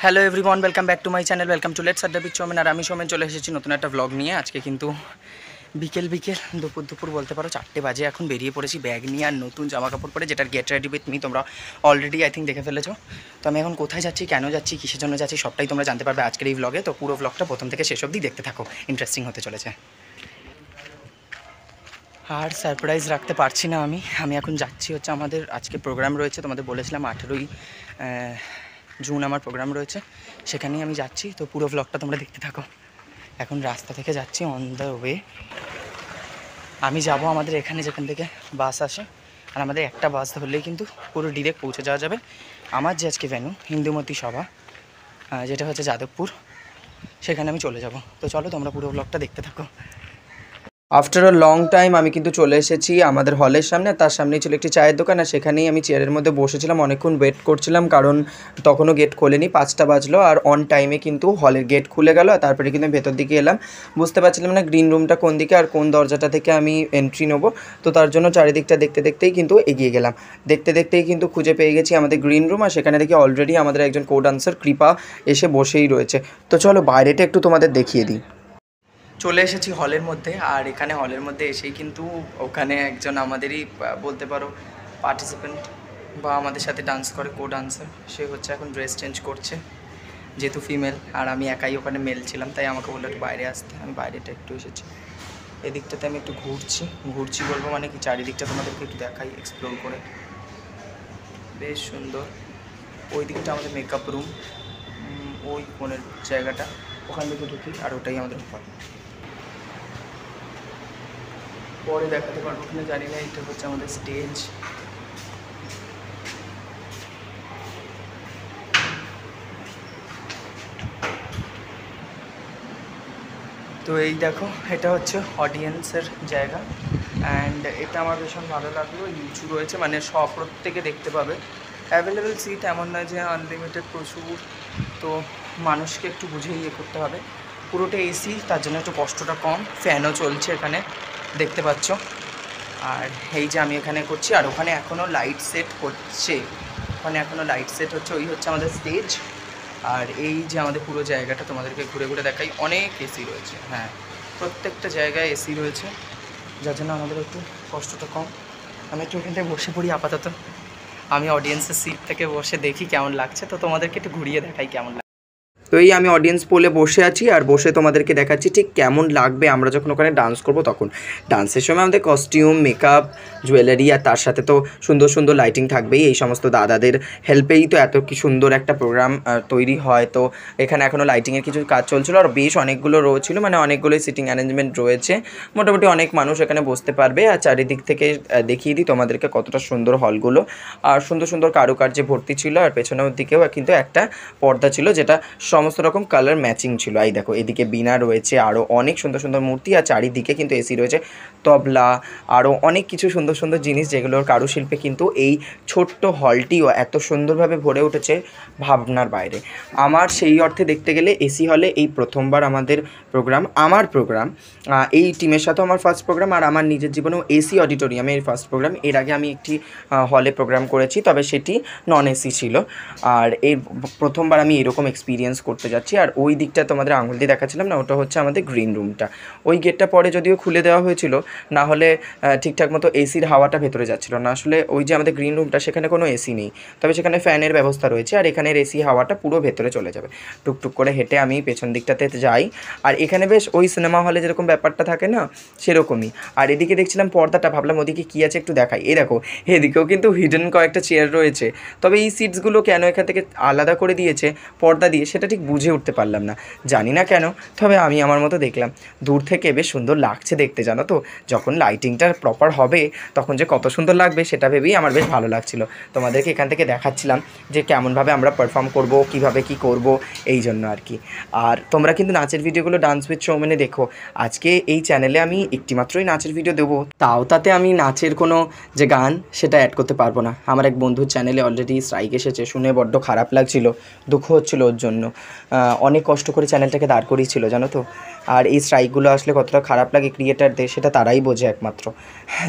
Hello everyone, welcome back to my channel. Welcome to let's আড্ডা with Soumen. আর আমি সৌমেন চলে এসেছি নতুন একটা ব্লগ নিয়ে। আজকে কিন্তু বিকেল দুপুর বলতে পারো 4টে বাজে। এখন বেরিয়ে পড়েছি ব্যাগ নিয়ে আর নতুন জামা কাপড় পরে, যেটার গেট রেডি উইথ মি তোমরা অলরেডি আই থিঙ্ক দেখে ফেলেছো। তো আমি এখন কোথায় যাচ্ছি, কেন যাচ্ছি, কিসের জন্য যাচ্ছি, সবটাই তোমরা জানতে পারবে আজকের এই ব্লগে। তো পুরো ব্লগটা প্রথম থেকে শেষ অবধি দেখতে থাকো, ইন্টারেস্টিং হতে চলেছে। আর সারপ্রাইজ রাখতে পারছি না আমি এখন যাচ্ছি হচ্ছে, আমাদের আজকে প্রোগ্রাম রয়েছে, তোমাদের বলেছিলাম 18ই জুন আমার প্রোগ্রাম রয়েছে, সেখানেই আমি যাচ্ছি। তো পুরো ব্লগটা তোমরা দেখতে থাকো। এখন রাস্তা থেকে যাচ্ছি অন দ্য ওয়ে। আমি যাব আমাদের এখানে, যেখান থেকে বাস আসে, আর আমাদের একটা বাস ধরলেই কিন্তু পুরো ডিরেক্ট পৌঁছে যাওয়া যাবে আমার যে আজকে ভেন্যু হিন্দুমতি সভা, যেটা হচ্ছে যাদবপুর, সেখানে আমি চলে যাব। তো চলো তোমরা পুরো ব্লগটা দেখতে থাকো। আফটার আ লং টাইম আমি কিন্তু চলে এসেছি আমাদের হলের সামনে। তার সামনেই ছিল একটি চায়ের দোকান, আর সেখানেই আমি চেয়ারের মধ্যে বসেছিলাম, অনেকক্ষণ ওয়েট করছিলাম, কারণ তখনও গেট খোলেনি, 5টা বাজলো। আর অন টাইমে কিন্তু হলের গেট খুলে গেল, আর তারপরে কিন্তু আমি ভেতর দিকে এলাম। বুঝতে পারছিলাম না গ্রিন রুমটা কোন দিকে আর কোন দরজাটা থেকে আমি এন্ট্রি নেবো। তো তার জন্য চারিদিকটা দেখতেই কিন্তু এগিয়ে গেলাম। দেখতেই কিন্তু খুঁজে পেয়ে গেছি আমাদের গ্রিন রুম, আর সেখানে দেখি অলরেডি আমাদের একজন কো ডান্সার কৃপা এসে বসেই রয়েছে। তো চলো বাইরেটা একটু তোমাদের দেখিয়ে দিই। চলে এসেছি হলের মধ্যে, আর এখানে হলের মধ্যে এসেই কিন্তু ওখানে একজন আমাদেরই বলতে পারো পার্টিসিপেন্ট, বা আমাদের সাথে ডান্স করে কো ডান্সার, সে হচ্ছে এখন ড্রেস চেঞ্জ করছে, যেহেতু ফিমেল আর আমি একাই ওখানে মেল ছিলাম, তাই আমাকে বললো একটু বাইরে আসতে। আমি বাইরেটা একটু এসেছি, এদিকটাতে আমি একটু ঘুরছি বলবো মানে কি, চারিদিকটা তোমাদেরকে একটু দেখাই এক্সপ্লোর করে। বেশ সুন্দর। ওই দিকটা আমাদের মেকআপ রুম, ওই কোণের জায়গাটা, ওখান থেকে ঢুকি, আর ওটাই আমাদের হল। পরে দেখাতে পারবো কিনা জানি না। এটা হচ্ছে আমাদের স্টেজ। তো এই দেখো, এটা হচ্ছে অডিয়েন্সের জায়গা, অ্যান্ড এটা আমার ভীষণ ভালো লাগলো। ইউচু রয়েছে, মানে সব প্রত্যেকে দেখতে পাবে। অ্যাভেলেবেল সিট, এমন নয় যে আনলিমিটেড প্রচুর, তো মানুষকে একটু বুঝে ইয়ে করতে হবে। পুরোটা এসি, তার জন্য একটু কষ্টটা কম। ফ্যানও চলছে এখানে, দেখতে পাচ্ছ। আর এই যে আমি এখানে করছি, আর ওখানে এখনও লাইট সেট হচ্ছে, ওই হচ্ছে আমাদের স্টেজ। আর এই যে আমাদের পুরো জায়গাটা তোমাদেরকে ঘুরে ঘুরে দেখাই, অনেক এসি রয়েছে। হ্যাঁ, প্রত্যেকটা জায়গায় এসি রয়েছে, যার জন্য আমাদের একটু কষ্টটা কম। আমি একটু ওখান থেকে বসে পড়ি আপাতত। আমি অডিয়েন্সের সিট থেকে বসে দেখি কেমন লাগছে, তো তোমাদেরকে একটু ঘুরিয়ে দেখাই কেমন লাগছে। তো এই আমি অডিয়েন্স পোলে বসে আছি, আর বসে তোমাদেরকে দেখাচ্ছি ঠিক কেমন লাগবে আমরা যখন ওখানে ডান্স করব তখন। ডান্সের সময় আমাদের কস্টিউম, মেকআপ, জুয়েলারি, আর তার সাথে তো সুন্দর সুন্দর লাইটিং থাকবেই। এই সমস্ত দাদাদের হেল্পেই তো এত কি সুন্দর একটা প্রোগ্রাম তৈরি হয়। তো এখানে এখনও লাইটিংয়ের কিছু কাজ চলছিল, আর বেশ অনেকগুলো রো ছিল, মানে অনেকগুলোই সিটিং অ্যারেঞ্জমেন্ট রয়েছে। মোটামুটি অনেক মানুষ এখানে বসতে পারবে। আর চারিদিক থেকে দেখিয়ে দিই তোমাদেরকে কতটা সুন্দর হলগুলো, আর সুন্দর সুন্দর কারুকার্যে ভর্তি ছিল। আর পেছনের দিকেও কিন্তু একটা পর্দা ছিল, যেটা সমস্ত রকম কালার ম্যাচিং ছিল। এই দেখো, এদিকে বীণা রয়েছে, আরও অনেক সুন্দর সুন্দর মূর্তি, আর চারিদিকে কিন্তু এসি রয়েছে, তবলা, আরও অনেক কিছু সুন্দর সুন্দর জিনিস, যেগুলোর কারুশিল্পে কিন্তু এই ছোট্ট হলটিও এত সুন্দরভাবে ভরে উঠেছে ভাবনার বাইরে। আমার সেই অর্থে দেখতে গেলে এসি হলে এই প্রথমবার আমাদের আমার প্রোগ্রাম, এই টিমের সাথেও আমার ফার্স্ট প্রোগ্রাম, আর আমার নিজের জীবনেও এসি অডিটোরিয়ামে এই ফার্স্ট প্রোগ্রাম। এর আগে আমি একটি হলে প্রোগ্রাম করেছি, তবে সেটি নন এসি ছিল, আর এই প্রথমবার আমি এরকম এক্সপিরিয়েন্স করতে যাচ্ছি। আর ওই দিকটা তোমাদের আঙুল দিয়ে দেখাচ্ছিলাম না, ওটা হচ্ছে আমাদের গ্রিন রুমটা। ওই গেটটা পরে যদিও খুলে দেওয়া হয়েছিল, না হলে ঠিকঠাক মতো এসির হাওয়াটা ভেতরে যাচ্ছিলো না। আসলে ওই যে আমাদের গ্রিন রুমটা, সেখানে কোনো এসি নেই, তবে সেখানে ফ্যানের ব্যবস্থা রয়েছে, আর এখানের এসি হাওয়াটা পুরো ভেতরে চলে যাবে। টুকটুক করে হেঁটে আমি পেছন দিকটাতে যাই, আর এখানে বেশ ওই সিনেমা হলে যেরকম ব্যাপারটা থাকে না, সেরকমই। আর এদিকে দেখছিলাম পর্দাটা, ভাবলাম ওদিকে কী আছে একটু দেখাই। এই দেখো, এদিকেও কিন্তু হিডেন কয়েকটা চেয়ার রয়েছে, তবে এই সিটসগুলো কেন এখান থেকে আলাদা করে দিয়েছে পর্দা দিয়ে, সেটা ঠিক বুঝে উঠতে পারলাম না, জানি না কেন। তবে আমি আমার মতো দেখলাম, দূর থেকে বেশ সুন্দর লাগছে দেখতে, জানো তো। যখন লাইটিংটা প্রপার হবে তখন যে কত সুন্দর লাগবে সেটা ভেবেই আমার বেশ ভালো লাগছিল। তোমাদেরকে এখান থেকে দেখাচ্ছিলাম যে কেমনভাবে আমরা পারফর্ম করব, কিভাবে কি করব, এই জন্য আর কি। আর তোমরা কিন্তু নাচের ভিডিওগুলো ডান্স উইথ সৌমেনে দেখো। আজকে এই চ্যানেলে আমি একটি মাত্রই নাচের ভিডিও দেবো, তাতে আমি নাচের কোনো যে গান সেটা অ্যাড করতে পারবো না। আমার এক বন্ধুর চ্যানেলে অলরেডি স্ট্রাইক এসেছে, শুনে বড্ড খারাপ লাগছিল, দুঃখ হচ্ছিল ওর জন্য। অনেক কষ্ট করে চ্যানেলটাকে দাঁড় করিয়েছিল জানো তো। আর এই স্ট্রাইকগুলো আসলে কতটা খারাপ লাগে ক্রিয়েটারদের সেটা তারাই বোঝে একমাত্র,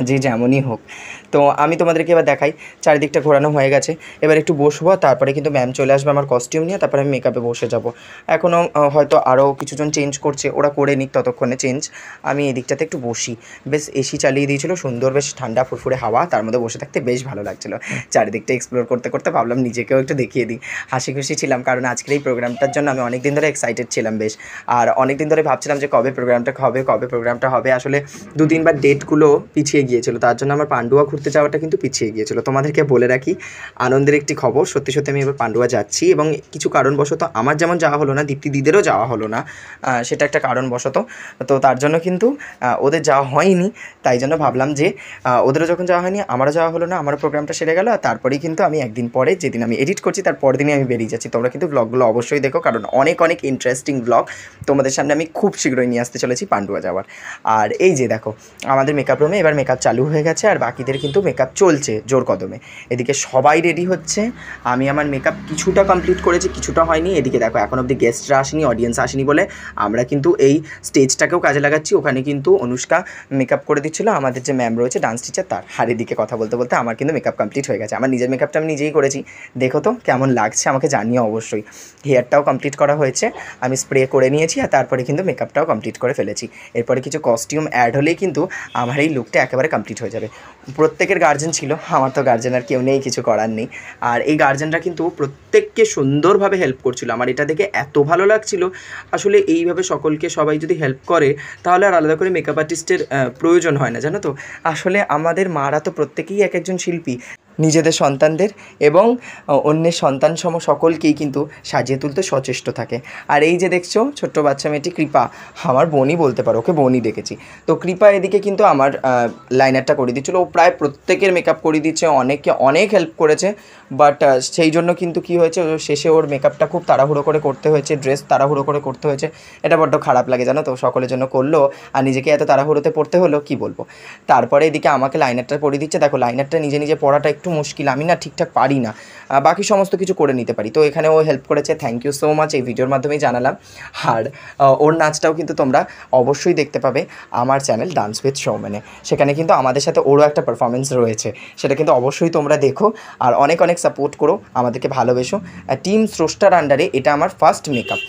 যে যেমনই হোক। তো আমি তোমাদেরকে এবার দেখাই, চারিদিকটা ঘোরানো হয়ে গেছে, এবার একটু বসবো, তারপরে কিন্তু ম্যাম চলে আসবে আমার কস্টিউম নিয়ে, তারপরে আমি মেকআপে বসে যাব। এখনও হয়তো আরও কিছুজন চেঞ্জ করছে, ওরা করে নিক ততক্ষণে চেঞ্জ, আমি এদিকটাতে একটু বসি। বেশ এসি চালিয়ে দিয়েছিল, সুন্দর বেশ ঠান্ডা ফুরফুরে হাওয়া, তার মধ্যে বসে থাকতে বেশ ভালো লাগছিলো। চারিদিকটা এক্সপ্লোর করতে করতে ভাবলাম নিজেকেও একটু দেখিয়ে দিই। হাসি খুশি ছিলাম, কারণ আজকের এই প্রোগ্রামটার জন্য আমি অনেক দিন ধরে এক্সাইটেড ছিলাম বেশ। আর অনেক দিন ধরে ভাবছিলাম যে কবে প্রোগ্রামটা হবে। আসলে 2-3 বার ডেটগুলো পিছিয়ে গিয়েছিল, তার জন্য আমার পান্ডুয়া ঘুরতে যাওয়াটা কিন্তু পিছিয়ে গিয়েছিল। তোমাদেরকে বলে রাখি, আনন্দের একটি খবর, সত্যি সত্যি আমি এবার পান্ডুয়া যাচ্ছি, এবং কিছু কারণবশত আমার যেমন যাওয়া হলো না, দীপ্তি দিদেরও যাওয়া হলো না, সেটা একটা কারণবশত। তো তার জন্য কিন্তু ওদের যাওয়া হয়নি, তাই জন্য ভাবলাম যে ওদেরও যখন যাওয়া হয়নি আমারও যাওয়া হলো না, আমারও প্রোগ্রামটা সেরে গেল। আর তারপরেই কিন্তু আমি একদিন পরে, যেদিন আমি এডিট করছি তার পরের দিনই আমি বেরিয়ে যাচ্ছি। তোমরা কিন্তু ব্লগগুলো অবশ্যই দেখো, কারণ অনেক অনেক ইন্টারেস্টিং ব্লগ তোমাদের সামনে আমি খুব শীঘ্রই নিয়ে আসতে চলেছি পান্ডুয়া যাওয়ার। আর এই যে দেখো, আমাদের মেকআপ রুমে এবার মেকআপ চালু হয়ে গেছে, আর বাকিদের কিন্তু মেকআপ চলছে জোর কদমে। এদিকে সবাই রেডি হচ্ছে, আমি আমার মেকআপ কিছুটা কমপ্লিট করেছি, কিছুটা হয়নি। এদিকে দেখো, এখন অবধি গেস্টরা আসেনি, অডিয়েন্স আসেনি বলে আমরা কিন্তু এই স্টেজটাকেও কাজে লাগাচ্ছি। ওখানে কিন্তু অনুষ্কা মেকআপ করে দিচ্ছিলো, আমাদের যে ম্যাম রয়েছে ডান্স টিচার তার। আর এদিকে কথা বলতে বলতে আমার কিন্তু মেকআপ কমপ্লিট হয়ে গেছে। আমার নিজের মেকআপটা আমি নিজেই করেছি, দেখো তো কেমন লাগছে আমাকে জানিও অবশ্যই। হেয়ারটাও কমপ্লিট করা হয়েছে, আমি স্প্রে করে নিয়েছি, আর তারপরে কিন্তু মেকআপটাও কমপ্লিট করে ফেলেছি। এরপরে কিছু কস্টিউম অ্যাড হলেই কিন্তু আমার এই লুকটা একেবারে কমপ্লিট হয়ে যাবে। প্রত্যেকের গার্জেন ছিল, আমার তো গার্জেন আর কেউ নেই, কিছু করার নেই। আর এই গার্জেনরা কিন্তু প্রত্যেককে সুন্দরভাবে হেল্প করছিল, আমার এটা দেখে এত ভালো লাগছিল। আসলে এইভাবে সকলকে সবাই যদি হেল্প করে তাহলে আর আলাদা করে মেকআপ আর্টিস্টের প্রয়োজন হয় না, জানো তো। আসলে আমাদের মারা তো প্রত্যেকেই এক একজন শিল্পী, নিজেদের সন্তানদের এবং অন্যের সন্তানসম সকলকেই কিন্তু সাজিয়ে তুলতে সচেষ্ট থাকে। আর এই যে দেখছো ছোট্ট বাচ্চা মেয়েটি কৃপা, আমার বোনই বলতে পারো, ওকে বোনই ডেকেছি। তো কৃপা এদিকে কিন্তু আমার লাইনারটা করে দিচ্ছিলো, ও প্রায় প্রত্যেকের মেকআপ করে দিচ্ছে, অনেককে অনেক হেল্প করেছে। বাট সেই জন্য কিন্তু কী হয়েছে, শেষে ওর মেকআপটা খুব তাড়াহুড়ো করে করতে হয়েছে, ড্রেস তাড়াহুড়ো করে করতে হয়েছে। এটা বড্ড খারাপ লাগে জানো তো, সকলের জন্য করলো আর নিজেকে এত তাড়াহুড়োতে পড়তে হলো, কি বলবো। তারপরে এদিকে আমাকে লাইনারটা পরিয়ে দিচ্ছে। দেখো, লাইনারটা নিজে নিজে পড়াটা একটু মুশকিল, আমি না ঠিকঠাক পারি না, বাকি সমস্ত কিছু করে নিতে পারি। তো এখানে ও হেল্প করেছে, থ্যাংক ইউ সো মাচ, এই ভিডিওর মাধ্যমেই জানালাম। আর ওর নাচটাও কিন্তু তোমরা অবশ্যই দেখতে পাবে আমার চ্যানেল ডান্স উইথ সৌমেনে, সেখানে কিন্তু আমাদের সাথে ওরও একটা পারফরমেন্স রয়েছে, সেটা কিন্তু অবশ্যই তোমরা দেখো। আর অনেক অনেক সাপোর্ট করো, আমাদেরকে ভালোবেসো। টিম স্রষ্টার আন্ডারে এটা আমার ফার্স্ট মেকআপ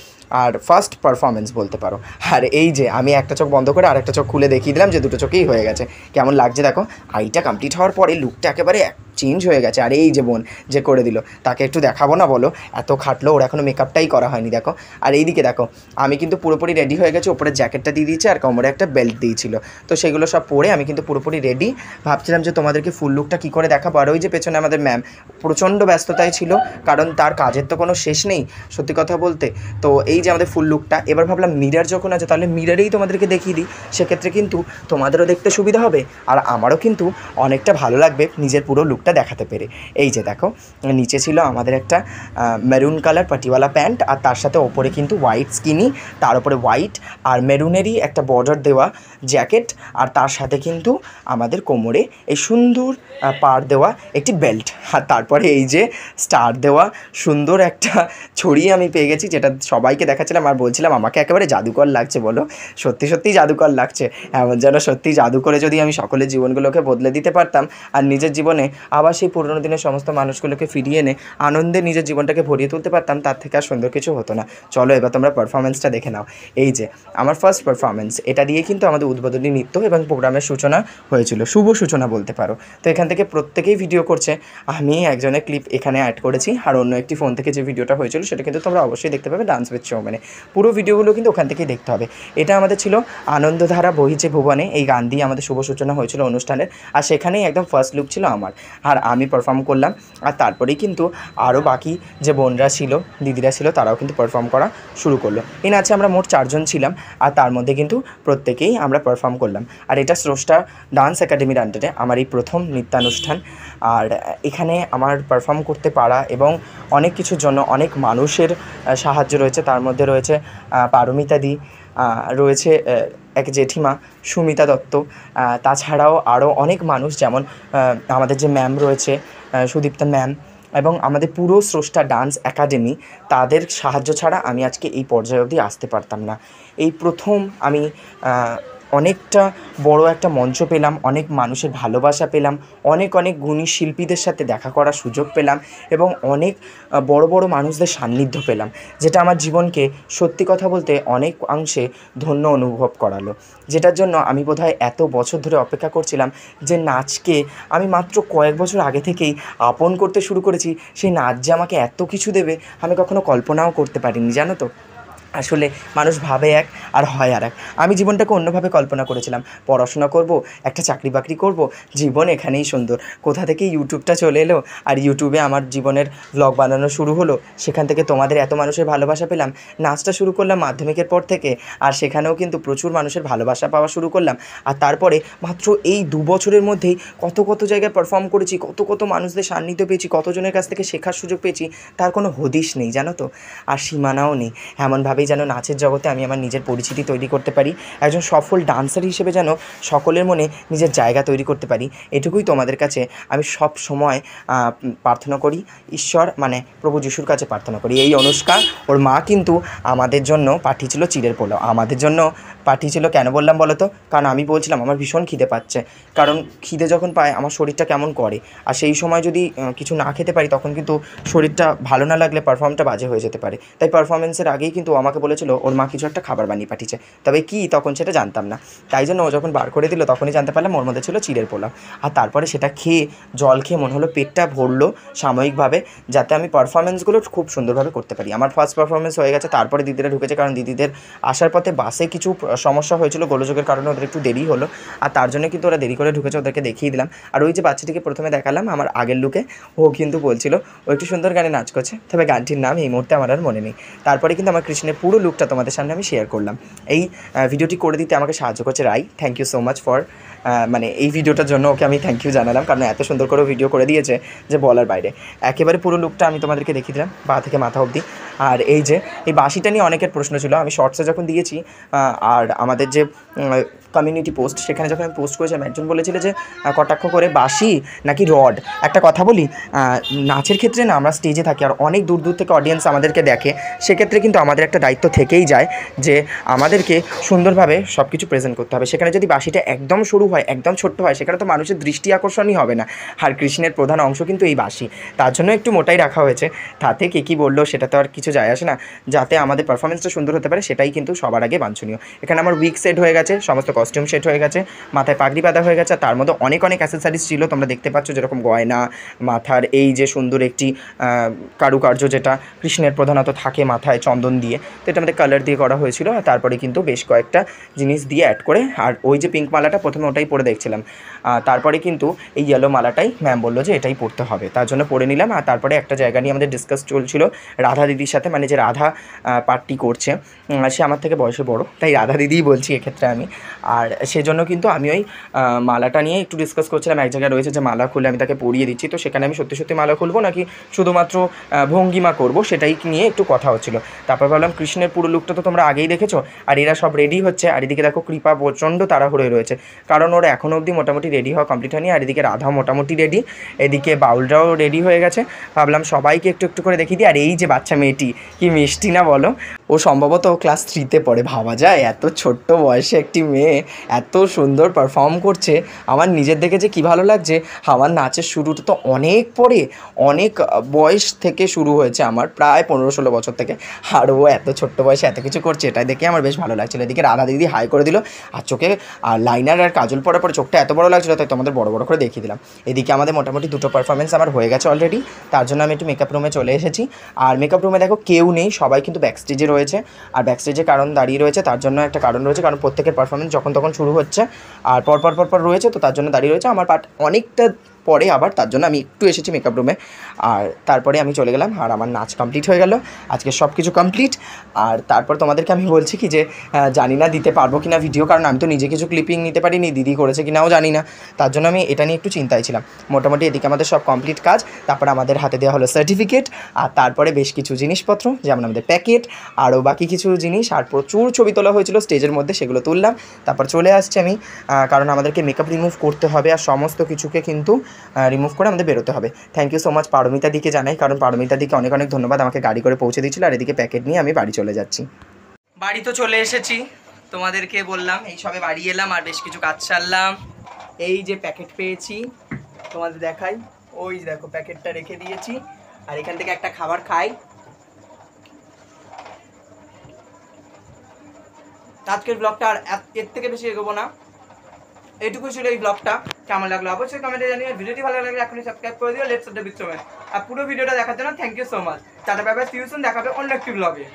আর ফার্স্ট পারফরমেন্স বলতে পারো। আর এই যে আমি একটা চোখ বন্ধ করে আরেকটা চোখ খুলে দেখিয়ে দিলাম যে দুটো চোখেই হয়ে গেছে। কেমন লাগছে দেখো, আইটা কমপ্লিট হওয়ার পরে লুকটা একেবারে চেঞ্জ হয়ে গেছে। আর এই যে বোন যে করে দিল, তাকে একটু দেখাবো না বলো, এত খাটলো, ওর এখনও মেকআপটাই করা হয়নি দেখো। আর এইদিকে দেখো, আমি কিন্তু পুরোপুরি রেডি হয়ে গেছি, ওপরে জ্যাকেটটা দিয়ে দিয়েছে আর কোমরে একটা বেল্ট দিয়েছিল, তো সেগুলো সব পরে আমি কিন্তু পুরোপুরি রেডি। ভাবছিলাম যে তোমাদেরকে ফুল লুকটা কী করে দেখাবো। আর ওই যে পেছনে আমাদের ম্যাম প্রচণ্ড ব্যস্ততায় ছিল, কারণ তার কাজের তো কোনো শেষ নেই সত্যি কথা বলতে। তো এই যে আমাদের ফুল লুকটা, এবার ভাবলাম মিরর যখন আছে তাহলে মিররেই তোমাদেরকে দেখিয়ে দিই, সেক্ষেত্রে কিন্তু তোমাদেরও দেখতে সুবিধা হবে আর আমারও কিন্তু অনেকটা ভালো লাগবে নিজের পুরো লুকটা দেখাতে পেরে। এই যে দেখো, নিচে ছিল আমাদের একটা মেরুন কালার পাটিওয়ালা প্যান্ট, আর তার সাথে ওপরে কিন্তু হোয়াইট স্কিনি, তার উপরে হোয়াইট আর মেরুনেরই একটা বর্ডার দেওয়া জ্যাকেট, আর তার সাথে কিন্তু আমাদের কোমরে এই সুন্দর পাড় দেওয়া একটি বেল্ট, আর তারপরে এই যে স্টার দেওয়া সুন্দর একটা ছড়ি আমি পেয়ে গেছি, যেটা সবাইকে দেখাচ্ছিলাম আর বলছিলাম আমাকে একেবারে জাদুকর লাগছে বলো। সত্যি সত্যিই জাদুকর লাগছে, এমন যেন সত্যি জাদু করে যদি আমি সকলের জীবনগুলোকে বদলে দিতে পারতাম আর নিজের জীবনে আবার সেই পুরনো দিনের সমস্ত মানুষগুলোকে ফিরিয়ে এনে আনন্দে নিজের জীবনটাকে ভরিয়ে তুলতে পারতাম, তার থেকে আর সুন্দর কিছু হতো না। চলো এবার তোমরা পারফরমেন্সটা দেখে নাও। এই যে আমার ফার্স্ট পারফরমেন্স, এটা দিয়ে কিন্তু আমাদের উদ্বোধনী নৃত্য এবং প্রোগ্রামের সূচনা হয়েছিল, শুভ সূচনা বলতে পারো। তো এখান থেকে প্রত্যেকেই ভিডিও করছে, আমি একজনের ক্লিপ এখানে অ্যাড করেছি, আর অন্য একটি ফোন থেকে যে ভিডিওটা হয়েছিল সেটা কিন্তু তোমরা অবশ্যই দেখতে পাবে ডান্স উইথ সৌমেনে। পুরো ভিডিওগুলো কিন্তু ওখান থেকেই দেখতে হবে। এটা আমাদের ছিল আনন্দধারা বহিছে ভুবনে, এই গান দিয়ে আমাদের শুভ সূচনা হয়েছিল অনুষ্ঠানের, আর সেখানেই একদম ফার্স্ট লুক ছিল আমার, আর আমি পারফর্ম করলাম। আর তারপরেই কিন্তু আরও বাকি যে বোনরা ছিল, দিদিরা ছিল, তারাও কিন্তু পারফর্ম করা শুরু করলো। এই নাচে আমরা মোট 4 জন ছিলাম, আর তার মধ্যে কিন্তু প্রত্যেকেই আমরা পারফর্ম করলাম। আর এটা স্রষ্টা ডান্স একাডেমির আন্ডারে আমার এই প্রথম নৃত্যানুষ্ঠান। আর এখানে আমার পারফর্ম করতে পারা এবং অনেক কিছুর জন্য অনেক মানুষের সাহায্য রয়েছে, তার মধ্যে রয়েছে পারমিতা দি, রয়েছে এক জেঠিমা সুমিতা দত্ত, তাছাড়াও আরও অনেক মানুষ, যেমন আমাদের যে ম্যাম রয়েছে সুদীপ্তা ম্যাম, এবং আমাদের পুরো স্রষ্টা ডান্স একাডেমি, তাদের সাহায্য ছাড়া আমি আজকে এই পর্যায়ে অবধি আসতে পারতাম না। এই প্রথম আমি অনেকটা বড় একটা মঞ্চ পেলাম, অনেক মানুষের ভালোবাসা পেলাম, অনেক অনেক গুণী শিল্পীদের সাথে দেখা করার সুযোগ পেলাম এবং অনেক বড় বড় মানুষদের সান্নিধ্য পেলাম, যেটা আমার জীবনকে সত্যি কথা বলতে অনেক অংশে ধন্য অনুভব করালো। যেটার জন্য আমি বোধহয় এত বছর ধরে অপেক্ষা করছিলাম যে নাচকে আমি মাত্র কয়েক বছর আগে থেকেই আপন করতে শুরু করেছি। সেই নাচ যে আমাকে এত কিছু দেবে আমি কখনো কল্পনাও করতে পারিনি, জানো তো। আসলে মানুষ ভাবে এক আর হয় আর এক। আমি জীবনটাকে অন্যভাবে কল্পনা করেছিলাম, পড়াশোনা করব, একটা চাকরি বাকরি করব, জীবন এখানেই সুন্দর। কোথা থেকে ইউটিউবটা চলে এলো, আর ইউটিউবে আমার জীবনের ব্লগ বানানো শুরু হলো, সেখান থেকে তোমাদের এত মানুষের ভালোবাসা পেলাম। নাচটা শুরু করলাম মাধ্যমিকের পর থেকে, আর সেখানেও কিন্তু প্রচুর মানুষের ভালোবাসা পাওয়া শুরু করলাম। আর তারপরে মাত্র এই 2 বছরের মধ্যেই কত কত জায়গায় পারফর্ম করেছি, কত কত মানুষদের সান্নিধ্য পেয়েছি, কতজনের কাছ থেকে শেখার সুযোগ পেয়েছি, তার কোনো হদিশ নেই, জানো তো। আর সীমানাও নেই। এমনভাবেই যেন নাচের জগতে আমি আমার নিজের পরিচিতি তৈরি করতে পারি, একজন সফল ডান্সার হিসেবে যেন সকলের মনে নিজের জায়গা তৈরি করতে পারি, এটুকুই তোমাদের কাছে আমি সব সময় প্রার্থনা করি। ঈশ্বর মানে প্রভু যিশুর কাছে প্রার্থনা করি। এই অনুষ্কা, ওর মা কিন্তু আমাদের জন্য পাঠিয়েছিল চিড়ের পোলাও। আমাদের জন্য পাঠিয়েছিল কেন বললাম বলো তো? কারণ আমি বলছিলাম আমার ভীষণ খিদে পাচ্ছে, কারণ খিদে যখন পায় আমার শরীরটা কেমন করে, আর সেই সময় যদি কিছু না খেতে পারি তখন কিন্তু শরীরটা ভালো না লাগলে পারফর্মটা বাজে হয়ে যেতে পারে। তাই পারফরমেন্সের আগেই কিন্তু আমাকে বলেছিল ওর মা কিছু একটা খাবার বানিয়ে পাঠিয়েছে, তবে কি তখন সেটা জানতাম না। তাই জন্য ও যখন বার করে দিল তখনই জানতে পারলাম ওর মধ্যে ছিল চিড়ের পোলাও। আর তারপরে সেটা খেয়ে জল খেয়ে মনে হলো পেটটা ভরলো সাময়িকভাবে, যাতে আমি পারফরমেন্সগুলো খুব সুন্দরভাবে করতে পারি। আমার ফার্স্ট পারফরমেন্স হয়ে গেছে, তারপরে দিদিরা ঢুকেছে, কারণ দিদিদের আসার পথে বাসে কিছু সমস্যা হয়েছিল, গোলযোগের কারণে ওদের একটু দেরি হলো, আর তার জন্য কিন্তু ওরা দেরি করে ঢুকেছে, ওদেরকে দেখিয়ে দিলাম। আর ওই যে বাচ্চাটিকে প্রথমে দেখালাম আমার আগের লুকে, ও কিন্তু বলছিল ও একটু সুন্দর গানে নাচ করছে, তবে গানটির নাম এই মুহূর্তে আমার আর মনে নেই। তারপরে কিন্তু আমার কৃষ্ণের পুরো লুকটা তোমাদের সামনে আমি শেয়ার করলাম। এই ভিডিওটি করে দিতে আমাকে সাহায্য করছে Rai. Thank you so much for মানে এই ভিডিওটার জন্য ওকে আমি থ্যাংক ইউ জানালাম, কারণ এত সুন্দর করে ভিডিও করে দিয়েছে যে বলার বাইরে। একেবারে পুরো লুকটা আমি তোমাদেরকে দেখিয়ে দিলাম পা থেকে মাথা অবধি। আর এই যে এই বাঁশিটা নিয়ে অনেকের প্রশ্ন ছিল, আমি শর্টসে যখন দিয়েছি আর আমাদের যে কমিউনিটি পোস্ট, সেখানে যখন আমি পোস্ট করেছিলাম একজন বলেছিল যে কটাক্ষ করে বাঁশি নাকি রড। একটা কথা বলি, নাচের ক্ষেত্রে না আমরা স্টেজে থাকি আর অনেক দূর দূর থেকে অডিয়েন্স আমাদেরকে দেখে, সেক্ষেত্রে কিন্তু আমাদের একটা দায়িত্ব থেকেই যায় যে আমাদেরকে সুন্দরভাবে সব কিছু প্রেজেন্ট করতে হবে। সেখানে যদি বাঁশিটা একদম সরু হয়, একদম ছোট্ট হয়, সেখানে তো মানুষের দৃষ্টি আকর্ষণই হবে না। আর কৃষ্ণের প্রধান অংশ কিন্তু এই বাঁশি, তার জন্য একটু মোটাই রাখা হয়েছে। তাতে কে কী বললো সেটা তো আর কিছু যায় আসে না, যাতে আমাদের পারফরমেন্সটা সুন্দর হতে পারে সেটাই কিন্তু সবার আগে বাঞ্ছনীয়। এখানে আমার উইক সেট হয়ে গেছে, সমস্ত কস্টিউম সেট হয়ে গেছে, মাথায় পাগড়ি বাঁধা হয়ে গেছে, তার মধ্যে অনেক অনেক অ্যাসেসরিজ ছিল, তোমরা দেখতে পাচ্ছ, যেরকম গয়না, মাথার এই যে সুন্দর একটি কারুকার্য যেটা কৃষ্ণের প্রধানত থাকে মাথায় চন্দন দিয়ে, তো এটা আমাদের কালার দিয়ে করা হয়েছিল। আর তারপরে কিন্তু বেশ কয়েকটা জিনিস দিয়ে অ্যাড করে, আর ওই যে পিঙ্ক মালাটা প্রথমে ওটাই পরে দেখছিলাম, তারপরে কিন্তু এই ইয়েলো মালাটাই ম্যাম বললো যে এটাই পরতে হবে, তার জন্য পরে নিলাম। আর তারপরে একটা জায়গা নিয়ে আমাদের ডিসকাস চলছিল রাধা দিদির সাথে, মানে যে রাধা পার্টটি করছে সে আমার থেকে বয়সে বড়, তাই রাধা দিদিই বলছি এক্ষেত্রে আমি। আর সেজন্য কিন্তু আমি ওই মালাটা নিয়ে একটু ডিসকাস করছিলাম। এক জায়গায় রয়েছে যে মালা খুলে আমি তাকে পরিয়ে দিচ্ছি, তো সেখানে আমি সত্যি সত্যি মালা খুলবো নাকি শুধুমাত্র ভঙ্গিমা করব সেটাই নিয়ে একটু কথা হচ্ছিল। তারপর ভাবলাম কৃষ্ণের পুরো লুকটা তো তোমরা আগেই দেখেছো, আর এরা সব রেডি হচ্ছে, আর এদিকে দেখো কৃপা প্রচণ্ড তাড়াহুড়োয় রয়েছে, কারণ ওরা এখনও অবধি মোটামুটি রেডি হওয়া কমপ্লিট হয়নি। আর এদিকে রাধা মোটামুটি রেডি, এদিকে বাউলরাও রেডি হয়ে গেছে। ভাবলাম সবাইকে একটু একটু করে দেখিয়ে দিই। আর এই যে বাচ্চা মেয়েটি, কি মিষ্টি না বলো, ও সম্ভবত ক্লাস 3-তে পড়ে। ভাবা যায় এত ছোট্ট বয়সে একটি মেয়ে এত সুন্দর পারফর্ম করছে, আমার নিজের দেখে যে কী ভালো লাগছে। আমার নাচের শুরুটা তো অনেক পরে, অনেক বয়স থেকে শুরু হয়েছে আমার, প্রায় 15-16 বছর থেকে, আর ও এত ছোট্ট বয়সে এত কিছু করছে, এটাই দেখে আমার বেশ ভালো লাগছিলো। এদিকে রাধা দিদি হাই করে দিল, আর চোখে লাইনার আর কাজল পরার পরে চোখটা এত বড় লাগছিলো, তাই তোমাদের বড় বড় করে দেখিয়ে দিলাম। এদিকে আমাদের মোটামুটি 2টো পারফরমেন্স আমার হয়ে গেছে অলরেডি, তার জন্য আমি একটু মেকআপ রুমে চলে এসেছি। আর মেকআপ রুমে দেখো কেউ নেই, সবাই কিন্তু ব্যাকস্টেজে রয়েছে। আর ব্যাকস্টেজে কারণ দাঁড়িয়ে রয়েছে, তার জন্য একটা কারণ রয়েছে, কারণ প্রত্যেকের পারফরমেন্স যখন তখন শুরু হচ্ছে আর পরপর রয়েছে, তো তার জন্য দাঁড়িয়ে রয়েছে। আমার পার্ট অনেকটা পরে আবার, তার জন্য আমি একটু এসেছি মেকআপ রুমে। আর তারপরে আমি চলে গেলাম, আর আমার নাচ কমপ্লিট হয়ে গেল, আজকে সব কিছু কমপ্লিট। আর তারপর তোমাদেরকে আমি বলছি কি যে জানি না দিতে পারবো কি না ভিডিও, কারণ আমি তো নিজে কিছু ক্লিপিং নিতে পারিনি, দিদি করেছে কি নাও জানি না, তার জন্য আমি এটা নিয়ে একটু চিন্তায় ছিলাম। মোটামুটি এদিকে আমাদের সব কমপ্লিট কাজ, তারপর আমাদের হাতে দেওয়া হলো সার্টিফিকেট, আর তারপরে বেশ কিছু জিনিসপত্র যেমন আমাদের প্যাকেট, আরও বাকি কিছু জিনিস, আর প্রচুর ছবি তোলা হয়েছিল স্টেজের মধ্যে, সেগুলো তুললাম। তারপর চলে আসছি আমি, কারণ আমাদেরকে মেকআপ রিমুভ করতে হবে, আর সমস্ত কিছুকে কিন্তু রিমুভ করে আমাদের বেরোতে হবে। Thank you so much Paromita দিকে জানাই, কারণ পারমিতা দিকে অনেক অনেক ধন্যবাদ, আমাকে গাড়ি করে পৌঁছে দিয়েছিল। আর এদিকে প্যাকেট নিয়ে আমি বাড়ি চলে যাচ্ছি। বাড়ি তো চলে এসেছি, তোমাদেরকে বললাম এই সবে বাড়ি এলাম আর বেশ কিছু কাজ সারলাম। এই যে প্যাকেট পেয়েছি তোমাদের দেখাই, ওই দেখো প্যাকেটটা রেখে দিয়েছি। আর এখান থেকে একটা খাবার খাই। আজকের ব্লগটা আর এর থেকে বেশি এগোবো না, এইটুকু ছিল এই ব্লগটা। কেমন লাগলো অবশ্যই কমেন্টে জানিয়ে, ভিডিওটি ভালো লাগলে এখনই সাবস্ক্রাইব করে দিও লেটস দ্য বিগ সময়। আর পুরো ভিডিওটা দেখার জন্য thank you so much. Ta-ta bye bye, see you soon, দেখাবে অন্য একটি ব্লগে।